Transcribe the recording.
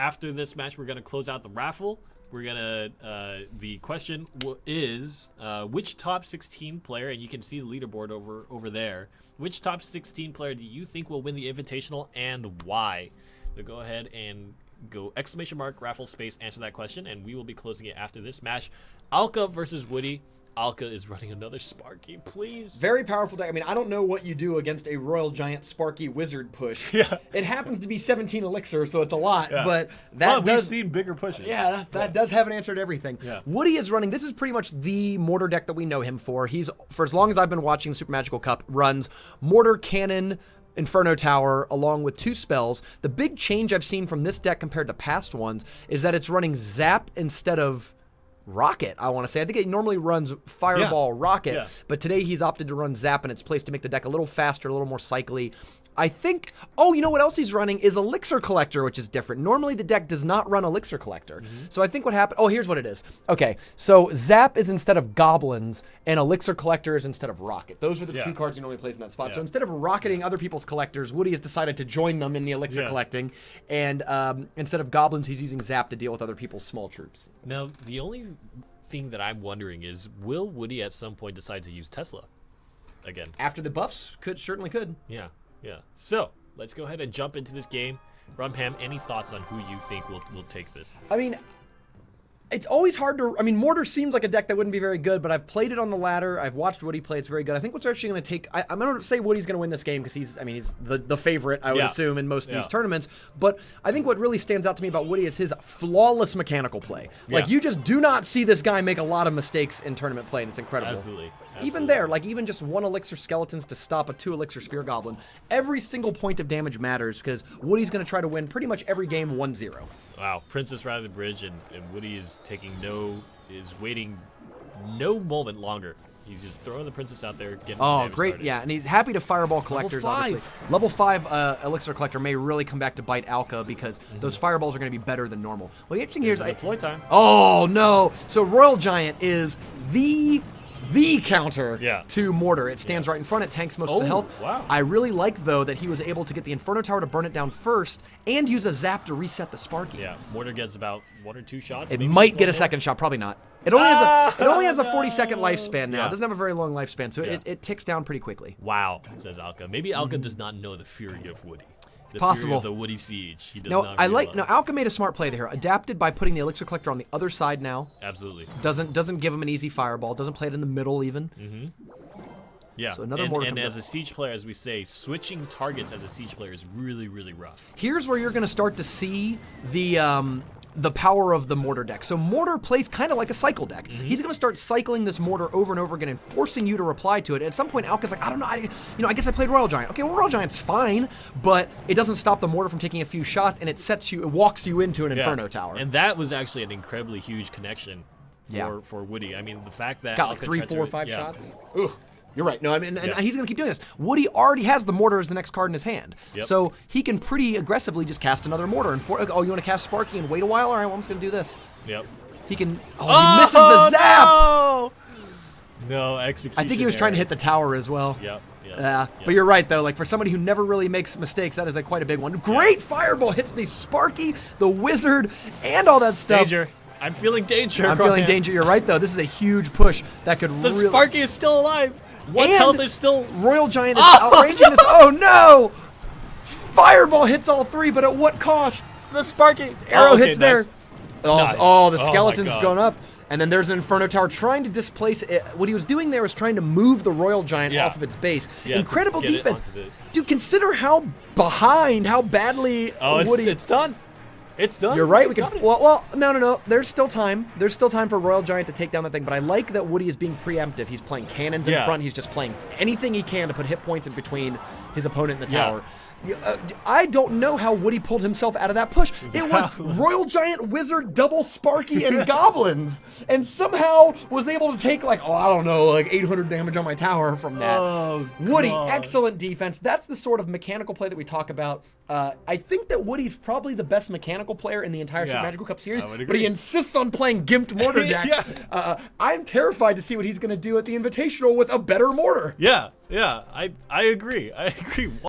after this match, we're gonna close out the raffle. We're gonna. The question is, which top 16 player, and you can see the leaderboard over there. Which top 16 player do you think will win the Invitational and why? So go ahead and go !, raffle space, answer that question, and we will be closing it after this match. Alka versus Woody. Alka is running another Sparky, please. Very powerful deck. I mean, I don't know what you do against a Royal Giant Sparky Wizard push. Yeah. It happens to be 17 elixir, so it's a lot, Yeah. but that we've seen bigger pushes. Yeah, that does have an answer to everything. Yeah. Woody is running, this is pretty much the Mortar deck that we know him for. He's, for as long as I've been watching Super Magical Cup, runs Mortar, Cannon, Inferno Tower, along with 2 spells. The big change I've seen from this deck compared to past ones is that it's running Zap instead of Rocket, I want to say. I think it normally runs Fireball, Rocket, but today he's opted to run Zap in its place to make the deck a little faster, a little more cycly. I think, oh, you know what else he's running is Elixir Collector, which is different. Normally the deck does not run Elixir Collector. So I think what happened, oh, here's what it is. Okay, so Zap is instead of Goblins, and Elixir Collector is instead of Rocket. Those are the 2 cards he normally plays in that spot. So instead of rocketing other people's collectors, Woody has decided to join them in the Elixir collecting, and instead of Goblins, he's using Zap to deal with other people's small troops. Now, the only thing that I'm wondering is, will Woody at some point decide to use Tesla again? After the buffs, certainly could. Yeah. Yeah. So let's go ahead and jump into this game. Rumham, any thoughts on who you think will take this? I mean, it's always hard to, I mean, Mortar seems like a deck that wouldn't be very good, but I've played it on the ladder. I've watched Woody play. It's very good. I think what's actually going to take, I'm going to say Woody's going to win this game because he's the favorite, I would assume, in most of these tournaments. But I think what really stands out to me about Woody is his flawless mechanical play. Like, you just do not see this guy make a lot of mistakes in tournament play, and it's incredible. Absolutely. Even there, like even just 1 Elixir Skeletons to stop a 2 Elixir Spear Goblin, every single point of damage matters because Woody's going to try to win pretty much every game 1-0. Wow, Princess routed the bridge, and Woody is waiting no moment longer. He's just throwing the Princess out there, getting the damage started. Yeah, and he's happy to Fireball Collectors, obviously. Level 5 Elixir Collector may really come back to bite Alka because those Fireballs are going to be better than normal. Well, the interesting here is... Deploy time. Oh, no! So Royal Giant is the counter to Mortar. It stands right in front. It tanks most of the health. Wow. I really like, though, that he was able to get the Inferno Tower to burn it down first and use a Zap to reset the Sparky. Yeah, Mortar gets about 1 or 2 shots. It might get a second shot. Probably not. It only has a 40-second lifespan now. It doesn't have a very long lifespan, so it ticks down pretty quickly. Wow, says Alka. Maybe Alka does not know the fury of Woody. The Possible. fury of the Woody siege. He does No, not realize. Alka made a smart play there. Adapted by putting the Elixir Collector on the other side now. Absolutely. Doesn't give him an easy Fireball. Doesn't play it in the middle even. Yeah. So another Mortar and comes as a siege player, as we say, switching targets as a siege player is really, really rough. Here's where you're going to start to see the power of the Mortar deck. So Mortar plays kind of like a cycle deck. He's going to start cycling this Mortar over and over again and forcing you to reply to it. And at some point, Alka's like, I don't know, I guess I played Royal Giant. Okay, well, Royal Giant's fine, but it doesn't stop the Mortar from taking a few shots, and it walks you into an Inferno Tower. And that was actually an incredibly huge connection for Woody. I mean, the fact that got like Alka 3, tried to- 4, 5 shots. Ugh. You're right. No, I mean, and he's going to keep doing this. Woody already has the Mortar as the next card in his hand. So he can pretty aggressively just cast another Mortar. And oh, you want to cast Sparky and wait a while? All right, well, I'm just going to do this. He can... Oh, he misses the Zap! No execution. I think he was trying to hit the tower as well. But you're right, though. Like, for somebody who never really makes mistakes, that is quite a big one. Great Fireball hits the Sparky, the Wizard, and all that stuff. Danger. I'm feeling danger. I'm feeling danger. You're right, though. This is a huge push that could The Sparky is still alive. What and health is still... Royal Giant is outraging this. Oh, no! Fireball hits all 3, but at what cost? The Sparky. Arrow hits there. Nice. Oh, the skeleton's going up. And then there's an Inferno Tower trying to displace it. What he was doing there was trying to move the Royal Giant off of its base. Incredible defense. Dude, consider how badly Woody... It's done. It's done. You're right. No. There's still time. There's still time for Royal Giant to take down that thing. But I like that Woody is being preemptive. He's playing cannons in front. He's just playing anything he can to put hit points in between his opponent and the tower. I don't know how Woody pulled himself out of that push. It was Royal Giant, Wizard, double Sparky, and Goblins, and somehow was able to take like 800 damage on my tower from that. Oh, Woody, God. excellent defense. That's the sort of mechanical play that we talk about. I think that Woody's probably the best mechanical player in the entire Super Magical Cup series, but he insists on playing gimped Mortar decks. I'm terrified to see what he's going to do at the Invitational with a better Mortar. I agree.